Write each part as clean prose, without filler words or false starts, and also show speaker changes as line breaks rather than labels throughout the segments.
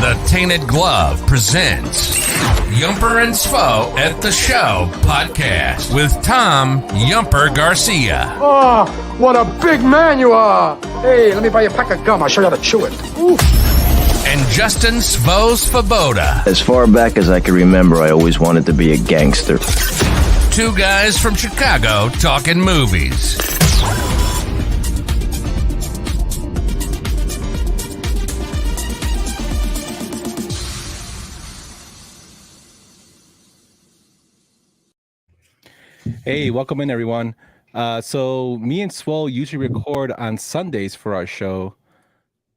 The Tainted Glove presents Yumper and Svo at the Show podcast with Tom Yumper Garcia.
Oh, what a big man you are. Hey, let me buy you a pack of gum. I'll show you how to chew it. Ooh.
And Justin Svo Svoboda.
As far back as I can remember, I always wanted to be a gangster.
Two guys from Chicago talking movies.
Hey, welcome in, everyone. So me and Swole usually record on Sundays for our show,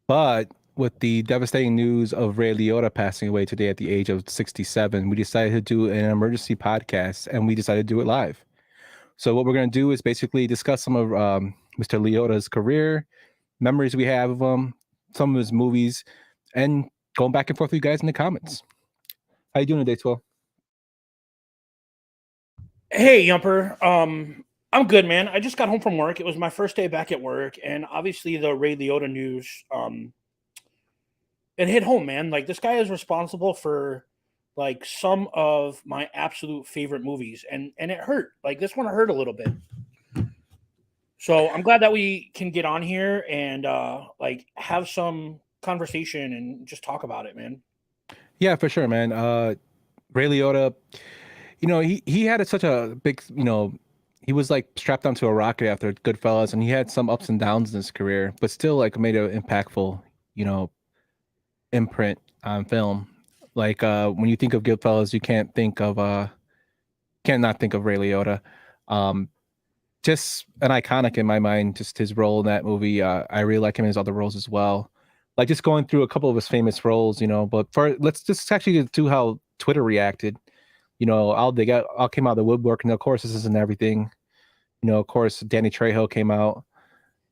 but with the devastating news of Ray Liotta passing away today at the age of 67, we decided to do an emergency podcast, and we decided to do it live. So what we're going to do is basically discuss some of Mr. Liotta's career, memories we have of him, some of his movies, and going back and forth with you guys in the comments. How you doing today, Swole?
Hey, Yumper. I'm good, man. I just got home from work. It was my first day back at work, and obviously the Ray Liotta news, it hit home, man. Like, this guy is responsible for, like, some of my absolute favorite movies, and it hurt. Like, this one hurt a little bit. So I'm glad that we can get on here and, like, have some conversation and just talk about it, man.
Yeah, for sure, man. Ray Liotta, you know, he had such a big, you know, he was like strapped onto a rocket after Goodfellas, and he had some ups and downs in his career, but still like made an impactful, you know, imprint on film. Like when you think of Goodfellas, you can't not think of Ray Liotta. Just an iconic in my mind, just his role in that movie. I really like him in his other roles as well. Like just going through a couple of his famous roles, you know, but let's just actually do how Twitter reacted. You know, all came out of the woodwork, and of course, this isn't everything. You know, of course, Danny Trejo came out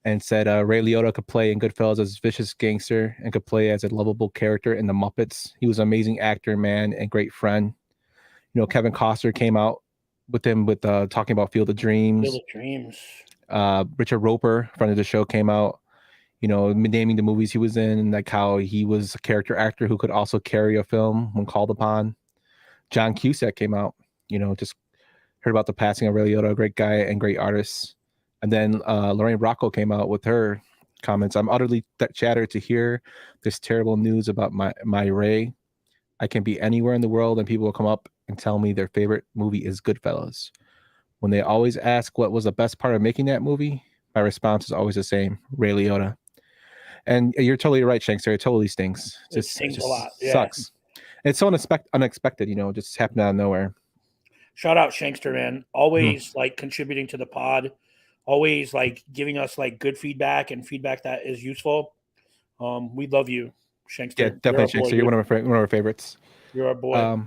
and said Ray Liotta could play in Goodfellas as a vicious gangster and could play as a lovable character in The Muppets. He was an amazing actor, man, and great friend. You know, Kevin Costner came out with him with talking about Field of Dreams.
Field of Dreams.
Richard Roper, friend of the show, came out, you know, naming the movies he was in, and like how he was a character actor who could also carry a film when called upon. John Cusack came out, you know, just heard about the passing of Ray Liotta, a great guy and great artist. And then Lorraine Bracco came out with her comments. I'm utterly shattered to hear this terrible news about my Ray. I can be anywhere in the world and people will come up and tell me their favorite movie is Goodfellas. When they always ask what was the best part of making that movie, my response is always the same: Ray Liotta. And you're totally right, Shankster. It totally stings.
It stings a lot. Yeah.
Sucks. It's so unexpected, you know, just happened out of nowhere.
Shout out Shankster, man. Always like contributing to the pod, always like giving us like good feedback and feedback that is useful. We love you, Shankster.
Yeah, definitely, Shankster. You're one of our favorites.
You're our boy.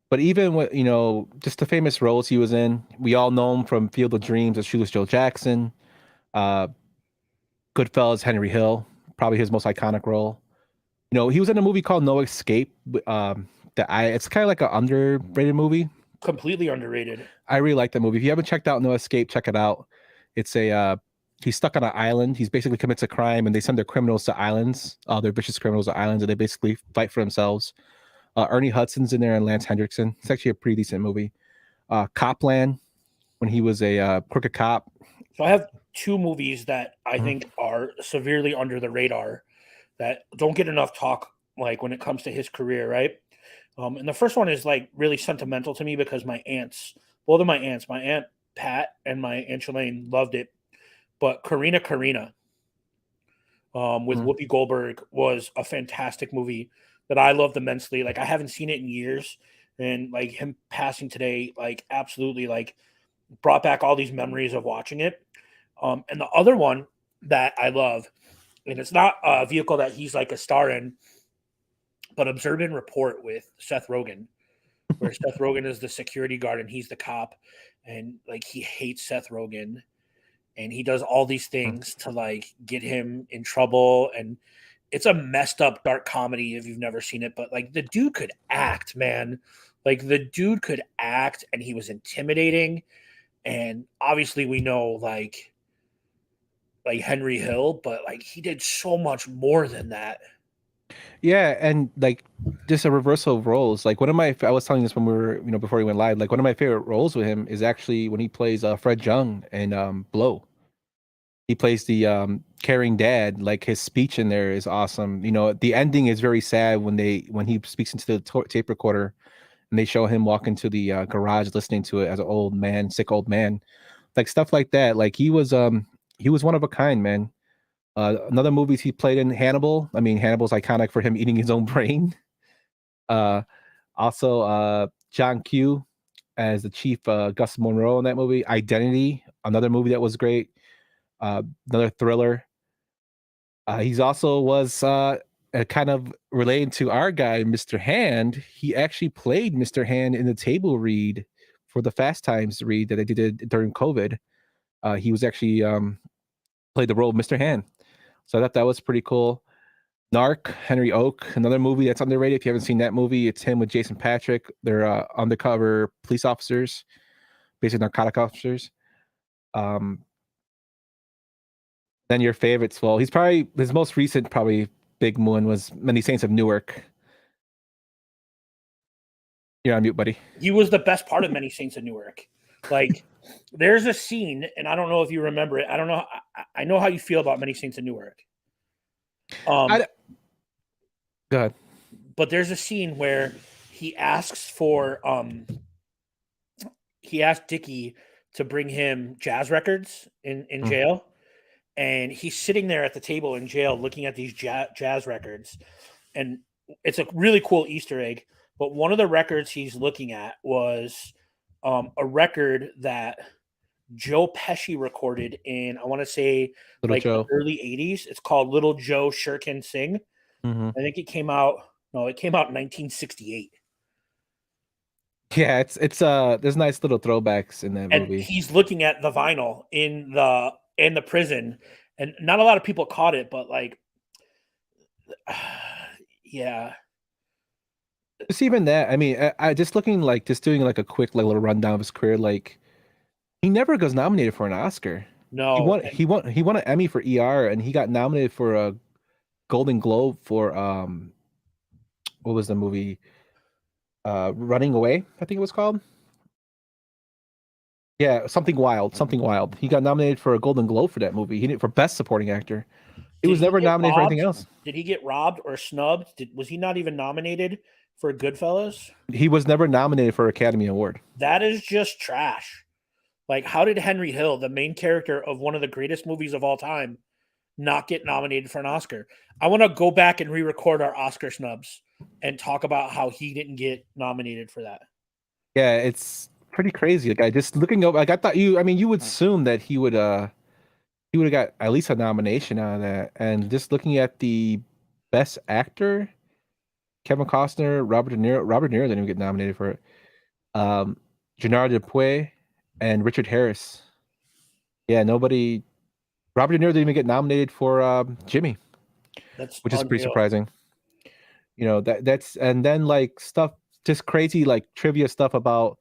But even with, you know, just the famous roles he was in, we all know him from Field of Dreams as Shoeless Joe Jackson, Goodfellas, Henry Hill, probably his most iconic role. You know, he was in a movie called No Escape. It's kind of like an underrated movie.
Completely underrated.
I really like that movie. If you haven't checked out No Escape, check it out. It's he's stuck on an island. He's basically commits a crime, and they send their criminals to islands. They're vicious criminals to islands, and they basically fight for themselves. Ernie Hudson's in there and Lance Hendrickson. It's actually a pretty decent movie. Copland, when he was a crooked cop.
So I have two movies that I think are severely under the radar that don't get enough talk, like when it comes to his career, right? And the first one is like really sentimental to me because both of my aunts, my Aunt Pat and my Aunt Shalane, loved it. But Karina with Whoopi Goldberg was a fantastic movie that I loved immensely. Like, I haven't seen it in years, and like him passing today, like absolutely like brought back all these memories of watching it. And the other one that I love, and it's not a vehicle that he's like a star in, but Observe and Report with Seth Rogen, where Seth Rogen is the security guard and he's the cop, and like he hates Seth Rogen, and he does all these things to like get him in trouble. And it's a messed up dark comedy if you've never seen it, but like the dude could act, man. Like the dude could act, and he was intimidating. And obviously we know like Henry Hill, but like he did so much more than that.
Yeah, and like just a reversal of roles. Like one of my, I was telling this when we were, before we went live. Like one of my favorite roles with him is actually when he plays Fred Jung in Blow. He plays the caring dad. Like his speech in there is awesome. The ending is very sad when he speaks into the tape recorder, and they show him walk into the garage listening to it as an old man, sick old man, like stuff like that. Like he was one of a kind, man. Another movies he played in, Hannibal. I mean, Hannibal's iconic for him eating his own brain. Uh, Also, John Q as the chief, Gus Monroe in that movie. Identity, another movie that was great. Another thriller. He's also was kind of related to our guy, Mr. Hand. He actually played Mr. Hand in the table read for the Fast Times read that they did during COVID. He was actually played the role of Mr. Hand. So I thought that was pretty cool. Narc, Henry Oak, another movie that's underrated. If you haven't seen that movie, it's him with Jason Patrick. They're undercover police officers, basically narcotic officers. Then your favorites. Well, he's probably his most recent, probably big one was Many Saints of Newark. You're on mute, buddy.
He was the best part of Many Saints of Newark. Like, there's a scene, and I don't know if you remember it. I don't know. I know how you feel about Many Saints of Newark.
Go ahead.
But there's a scene where he asks for he asked Dickie to bring him jazz records in jail, and he's sitting there at the table in jail looking at these jazz records, and it's a really cool Easter egg. But one of the records he's looking at was a record that Joe Pesci recorded in, I want to say,
Little
like
Joe.
the early 80s. It's called Little Joe Sure Can Sing.
Mm-hmm.
I think it came out in 1968.
Yeah, it's there's nice little throwbacks in that
And
movie.
he's looking at the vinyl in the prison, and not a lot of people caught it, but like yeah.
Just even that, I mean, I just looking like just doing like a quick little rundown of his career, like he never goes nominated for an Oscar.
No.
He won an Emmy for ER, and he got nominated for a Golden Globe for what was the movie? Running Away, I think it was called. Yeah, something wild, something wild. He got nominated for a Golden Globe for that movie. He did for Best Supporting Actor. He was never nominated for anything else.
Did he get robbed or snubbed? Was he not even nominated for Goodfellas?
He was never nominated for Academy Award.
That is just trash. Like, how did Henry Hill, the main character of one of the greatest movies of all time, not get nominated for an Oscar? I want to go back and re-record our Oscar snubs and talk about how he didn't get nominated for that.
Yeah, it's pretty crazy. Like I just looking up, like I thought you would assume that he would have got at least a nomination out of that. And just looking at the Best Actor, Kevin Costner, Robert De Niro didn't even get nominated for it. Gennaro Dupuy and Richard Harris. Yeah, nobody. Robert De Niro didn't even get nominated for Jimmy, which is pretty surprising. That's and then like stuff, just crazy like trivia stuff about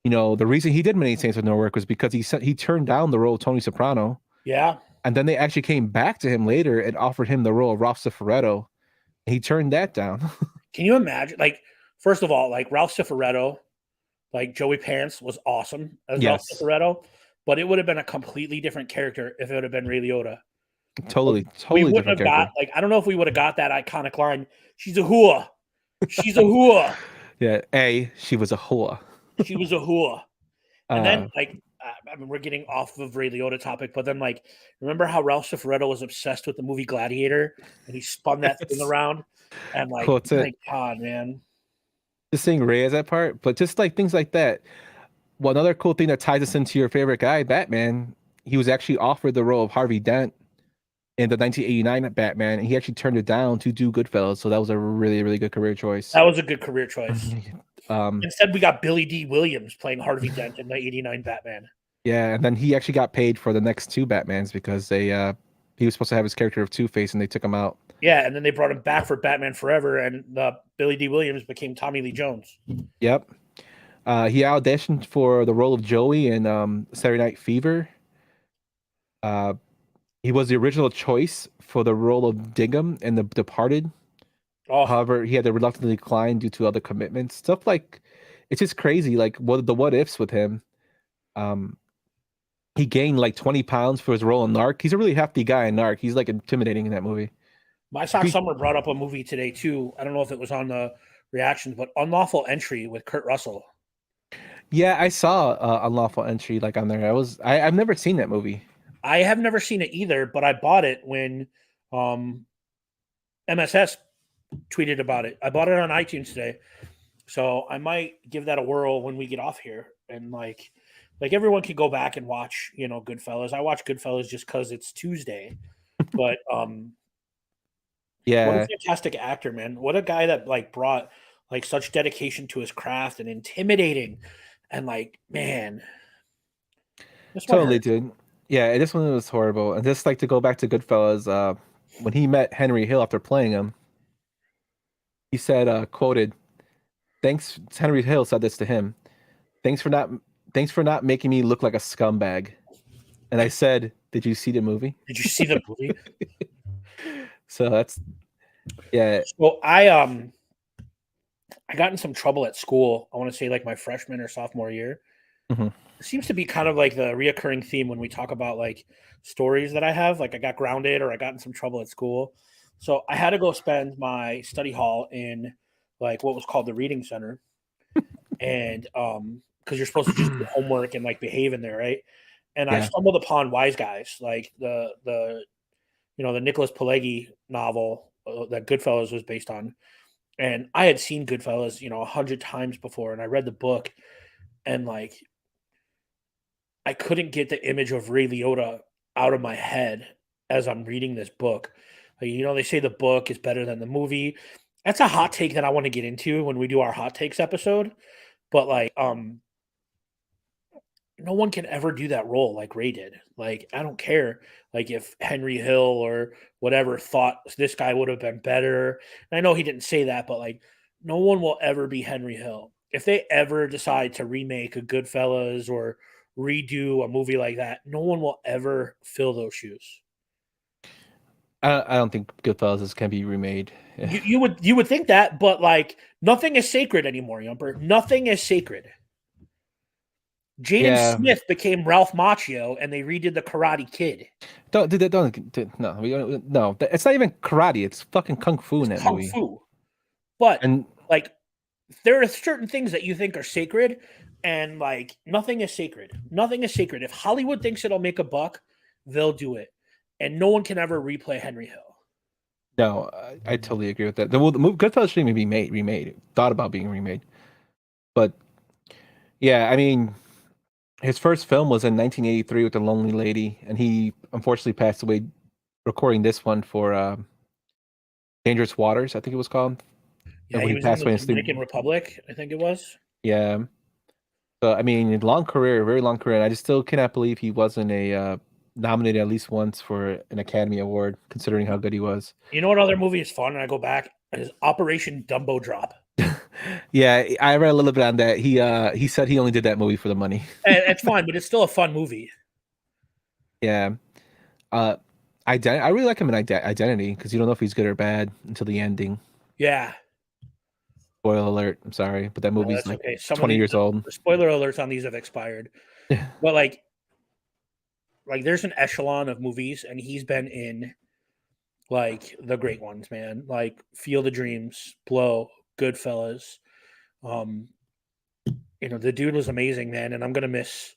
the reason he did Many Saints of Newark was because he turned down the role of Tony Soprano.
Yeah,
and then they actually came back to him later and offered him the role of Ralph Cifaretto. And he turned that down.
Can you imagine? Like, first of all, like Ralph Cifaretto, like Joey Pants was awesome as Ralph Cifaretto, but it would have been a completely different character if it would have been Ray Liotta.
Totally
we wouldn't have got like, I don't know if we would have got that iconic line. She's a whore. She's a whore.
Yeah, she was a whore.
She was a whore. And then like, I mean, we're getting off of Ray Liotta topic, but then like, remember how Ralph Cifaretto was obsessed with the movie Gladiator, and he spun that thing around, and like, thank God, man.
Just saying Ray as that part, but just like things like that. Well, another cool thing that ties us into your favorite guy, Batman. He was actually offered the role of Harvey Dent in the 1989 Batman, and he actually turned it down to do Goodfellas. So that was a really, really good career choice.
That was a good career choice. Instead, we got Billy D. Williams playing Harvey Dent in the 89 Batman.
Yeah, and then he actually got paid for the next two Batmans because he was supposed to have his character of Two-Face, and they took him out.
Yeah, and then they brought him back for Batman Forever, and Billy D. Williams became Tommy Lee Jones.
Yep. He auditioned for the role of Joey in Saturday Night Fever. He was the original choice for the role of Diggum in The Departed.
Oh,
However, he had to reluctantly decline due to other commitments. Stuff like it's just crazy. Like what ifs with him. Um, he gained like 20 pounds for his role in Narc. He's a really hefty guy in Narc. He's like intimidating in that movie.
my sock summer brought up a movie today too. I don't know if it was on the reactions, but Unlawful Entry with Kurt Russell.
Yeah, I saw Unlawful Entry like on there. I've never seen that movie.
I have never seen it either, but I bought it when MSS tweeted about it. I bought it on iTunes today. So I might give that a whirl when we get off here. And like everyone can go back and watch, Goodfellas. I watch Goodfellas just because it's Tuesday. But what
Yeah,
a fantastic actor, man. What a guy that like brought like such dedication to his craft and intimidating. And like, man. This one
totally,
hurt.
dude. Yeah, this one was horrible. And just like to go back to Goodfellas, when he met Henry Hill after playing him, he said, quoted, "Thanks." Henry Hill said this to him. Thanks for not making me look like a scumbag." And I said, "Did you see the movie?"
Did you see the movie?
So that's yeah.
Well, I got in some trouble at school. I want to say like my freshman or sophomore year.
Mhm.
It seems to be kind of like the reoccurring theme when we talk about like stories that I have. Like I got grounded or I got in some trouble at school. So I had to go spend my study hall in like what was called the reading center. And because you're supposed to just do homework and like behave in there, right? And I
Yeah.
stumbled upon Wise Guys, like the Nicholas Pileggi novel that Goodfellas was based on. And I had seen Goodfellas, 100 times before, and I read the book, and like I couldn't get the image of Ray Liotta out of my head as I'm reading this book. Like, they say the book is better than the movie. That's a hot take that I want to get into when we do our hot takes episode. But like, no one can ever do that role like Ray did. Like, I don't care. Like, if Henry Hill or whatever thought this guy would have been better. And I know he didn't say that, but like, no one will ever be Henry Hill. If they ever decide to remake a Goodfellas or redo a movie like that, no one will ever fill those shoes.
I don't think Goodfellas can be remade.
You would think that, but like nothing is sacred anymore, Yumper. Nothing is sacred. Jaden Smith became Ralph Macchio, and they redid the Karate Kid.
No. It's not even karate. It's fucking kung fu in that
Kung
movie.
Fu. But
And
like, there are certain things that you think are sacred, and like nothing is sacred. Nothing is sacred. If Hollywood thinks it'll make a buck, they'll do it, and no one can ever replay Henry Hill.
no, I totally agree with that. The movie Goodfellas shouldn't even be remade. Thought about being remade, but yeah, I mean, his first film was in 1983 with The Lonely Lady, and he unfortunately passed away recording this one for Dangerous Waters, I think it was called.
Yeah,
when
he
he
was in
passed away
the
in sleep.
Dominican Republic, I think it was.
Yeah. So I mean, long career, very long career, and I just still cannot believe he wasn't nominated at least once for an Academy Award, considering how good he was.
You know what other movie is fun? And I go back is Operation Dumbo Drop.
Yeah, I read a little bit on that. He said he only did that movie for the money.
And it's fine, but it's still a fun movie.
Yeah. I really like him in Identity because you don't know if he's good or bad until the ending.
Yeah.
Spoiler alert. I'm sorry, but that movie's like
okay.
20 years old.
The spoiler alerts on these have expired. But like there's an echelon of movies, and he's been in like the great ones, man. Like Field of Dreams, Blow, Goodfellas. The dude was amazing, man, and I'm gonna miss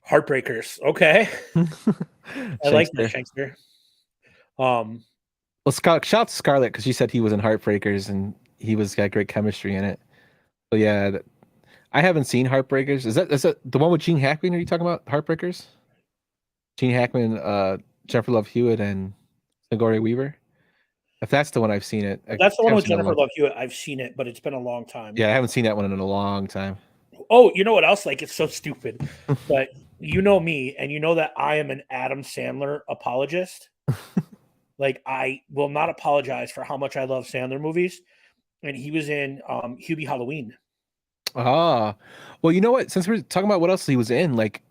Heartbreakers. Okay. I like the Shankster.
Well, shout out to Scarlett because she said he was in Heartbreakers and he got great chemistry in it. So yeah, I haven't seen Heartbreakers. Is that the one with Gene Hackman? Are you talking about Heartbreakers? Gene Hackman, Jennifer Love Hewitt, and Sigourney Weaver. If that's the one, I've seen it.
That's the one with Jennifer Love Hewitt. I've seen it, but it's been a long time.
Yeah, I haven't seen that one in a long time.
Oh, you know what else? Like, it's so stupid. But you know me, and you know that I am an Adam Sandler apologist. Like, I will not apologize for how much I love Sandler movies. And he was in Hubie Halloween.
Ah, well, you know what? Since we're talking about what else he was in, like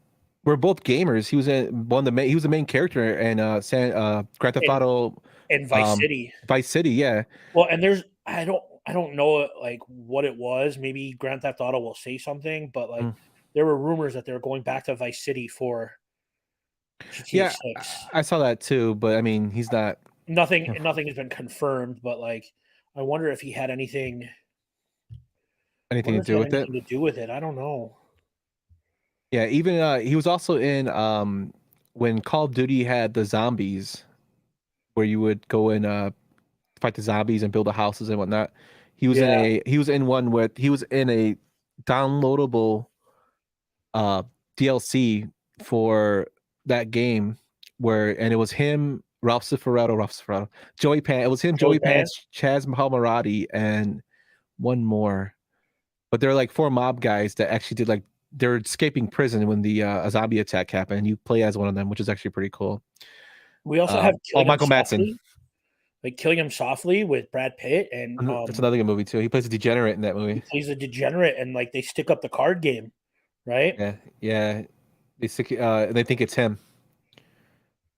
We're both gamers. He was in one of the main. He was the main character in Grand Theft
in,
Auto,
in Vice City.
Vice City. Yeah,
Well, and I don't know like what it was. Maybe Grand Theft Auto will say something, but like there were rumors that they were going back to Vice City for GTA
yeah.
6.
I saw that too, but I mean, he's not
Nothing has been confirmed, but like I wonder if he had anything.
anything
Wonder
to
if he
do
had
with it.
anything to do with it. I don't know.
Yeah, even he was also in when Call of Duty had the zombies, where you would go and fight the zombies and build the houses and whatnot.
Yeah,
He was in one with he was in a downloadable DLC for that game and it was him, Ralph Cifaretto, Joey Pants. It was him,
Joey
Joey
Pants.
Pants, Chaz Mahamarati, and one more. But they're like four mob guys that actually did like they're escaping prison when the a zombie attack happened. And you play as one of them, which is actually pretty cool.
We also have Killing Him
Michael Madsen.
Softly, like Killing Him Softly with Brad Pitt, and
That's another good movie too. He plays a degenerate in that
he
movie.
plays a degenerate, and like they stick up the card game, right?
Yeah. They they think it's him.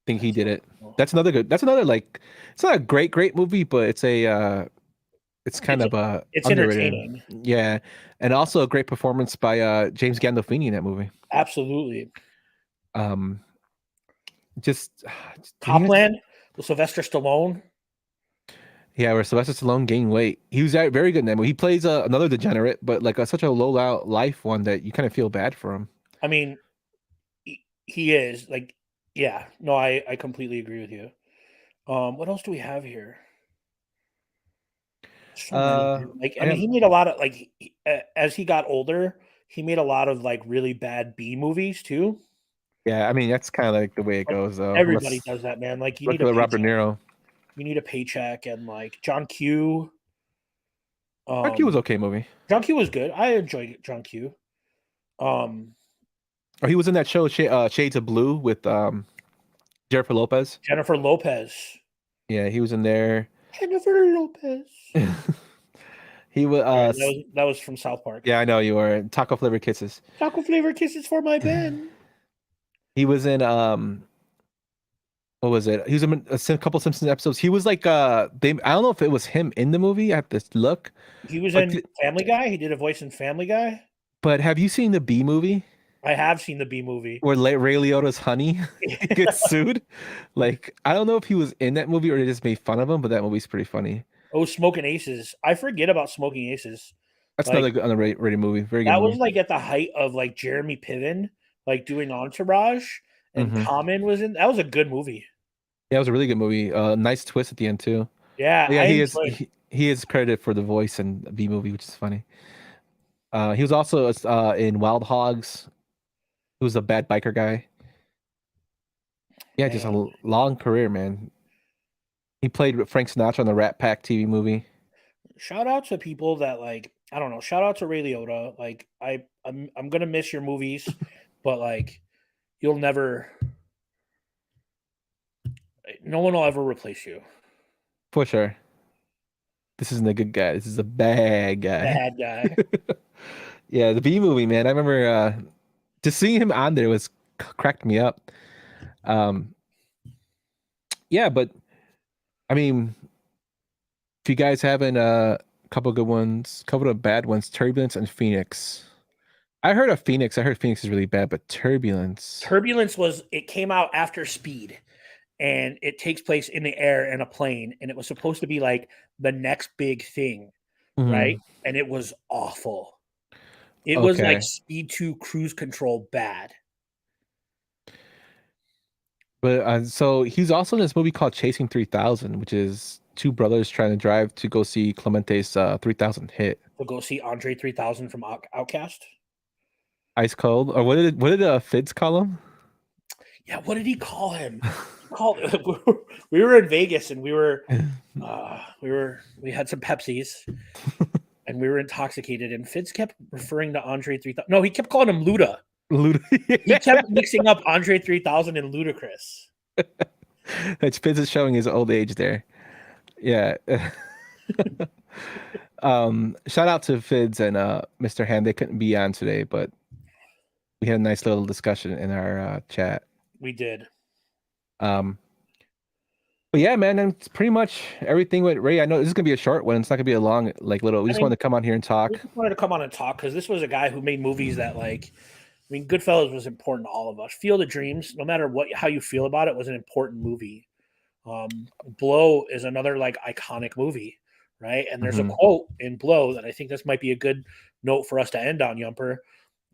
Think he did it. That's another good. That's another like. It's not a great movie, but it's a. It's kind of
it's
underrated.
entertaining.
Yeah, and also a great performance by James Gandolfini in that movie.
Absolutely.
Just
Copland with Sylvester Stallone.
Yeah, where Sylvester Stallone gained weight. He was very good in that movie. He plays another degenerate, but like such a low life one that you kind of feel bad for him.
I mean, he is like, yeah. No, I completely agree with you. What else do we have here? So many. Like, I mean, he made a lot of like as he got older, he made a lot of like really bad B movies too.
Yeah, I mean that's kind of like the way it goes though.
Everybody does that, man. Like you
Look
need a
at Robert
paycheck.
Niro.
You need a paycheck, and like John Q.
John was okay movie.
John Q was good. I enjoyed John Q.
He was in that show Shades of Blue with Jennifer Lopez.
Jennifer Lopez.
Yeah, he was in there.
Jennifer Lopez.
He was
that was from South Park.
Yeah, I know you were. Taco Flavor Kisses.
Taco Flavor Kisses for my Ben.
He was in what was it? He was in a couple Simpsons episodes. He was like I don't know if it was him in the movie. I have to look.
He was in Family Guy. He did a voice in Family Guy.
But have you seen the B movie?
I have seen the B movie
where Ray Liotta's honey gets sued. Like I don't know if he was in that movie or they just made fun of him, but that movie's pretty funny.
Oh, Smoking Aces. I forget about Smoking Aces.
That's another good underrated movie. Very good.
That was like at the height of like Jeremy Piven, like doing Entourage, and Common was in. That was a good movie.
Yeah, it was a really good movie. Nice twist at the end too.
Yeah,
he is credited for the voice in the B movie, which is funny. He was also in Wild Hogs. He was a bad biker guy. Yeah, just a long career, man. He played with Frank Sinatra on the Rat Pack TV movie.
Shout out to people that like, I don't know. Shout out to Ray Liotta. Like I'm gonna miss your movies, but like you'll never. No one will ever replace you.
For sure. This isn't a good guy. This is a bad guy.
Bad guy.
Yeah, the B movie, man. I remember just seeing him on there was cracked me up. Yeah, but I mean, if you guys haven't a couple good ones, couple of bad ones, Turbulence and Phoenix. I heard of Phoenix. I heard Phoenix is really bad, but Turbulence.
It came out after Speed, and it takes place in the air in a plane, and it was supposed to be like the next big thing, right? And it was awful. It was like Speed 2 Cruise Control bad.
But so he's also in this movie called Chasing 3000, which is two brothers trying to drive to go see Clemente's 3000 hit.
To go see Andre 3000 from Outcast.
Ice Cold, or what did Fids call him?
Yeah, what did he call him? We were in Vegas and we had some Pepsis and we were intoxicated, and Fids kept referring to Andre 3000. No, he kept calling him Luda. He kept mixing up Andre 3000 and Ludacris.
That's Fids is showing his old age there. Yeah. Shout out to Fids and Mr. Hand. They couldn't be on today, but We had a nice little discussion in our chat.
We did.
But yeah, man, and it's pretty much everything with Ray. I know this is gonna be a short one. It's not gonna be a long, like little. We just wanted to come on here and talk.
We just wanted to come on and talk because this was a guy who made movies that, like, I mean, Goodfellas was important to all of us. Field of Dreams, no matter how you feel about it, was an important movie. Blow is another like iconic movie, right? And there's a quote in Blow that I think this might be a good note for us to end on, Yumper.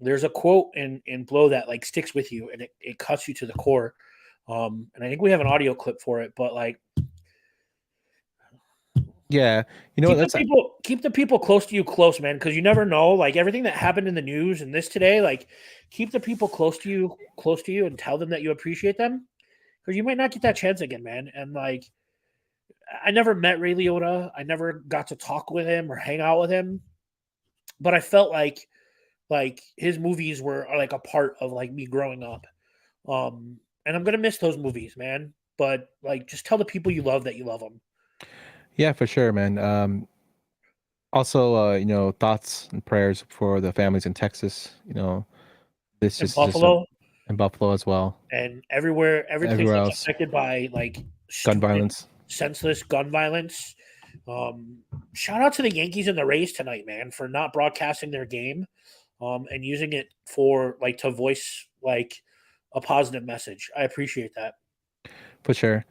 There's a quote in Blow that like sticks with you and it cuts you to the core. And I think we have an audio clip for it, but like,
yeah, you know,
keep the people close to you close, man, because you never know. Like everything that happened in the news and this today, like keep the people close to you and tell them that you appreciate them, because you might not get that chance again, man. And like, I never met Ray Liotta. I never got to talk with him or hang out with him, but I felt like his movies were like a part of like me growing up. And I'm gonna miss those movies, man. But like, just tell the people you love that you love them.
Yeah, for sure, man. Also, you know, thoughts and prayers for the families in Texas. You know, this is
Buffalo
and Buffalo as well,
and every place that's
else.
affected by like
Gun violence,
senseless gun violence. Shout out to the Yankees and the Rays tonight, man, for not broadcasting their game, and using it for like to voice like a positive message. I appreciate that.
For sure.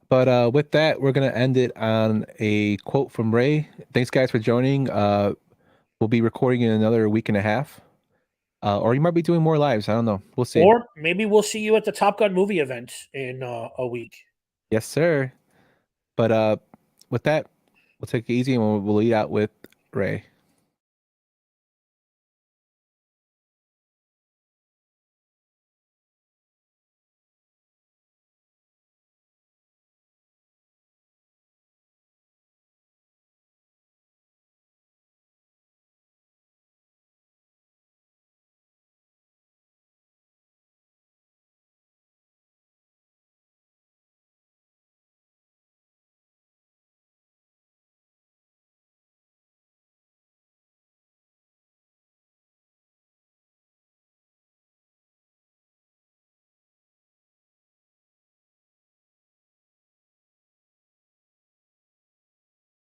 But with that, we're going to end it on a quote from Ray. Thanks, guys, for joining. We'll be recording in another week and a half. Or you might be doing more lives. I don't know. We'll see.
Or maybe we'll see you at the Top Gun movie event in a week.
Yes, sir. But with that, we'll take it easy and we'll lead out with Ray.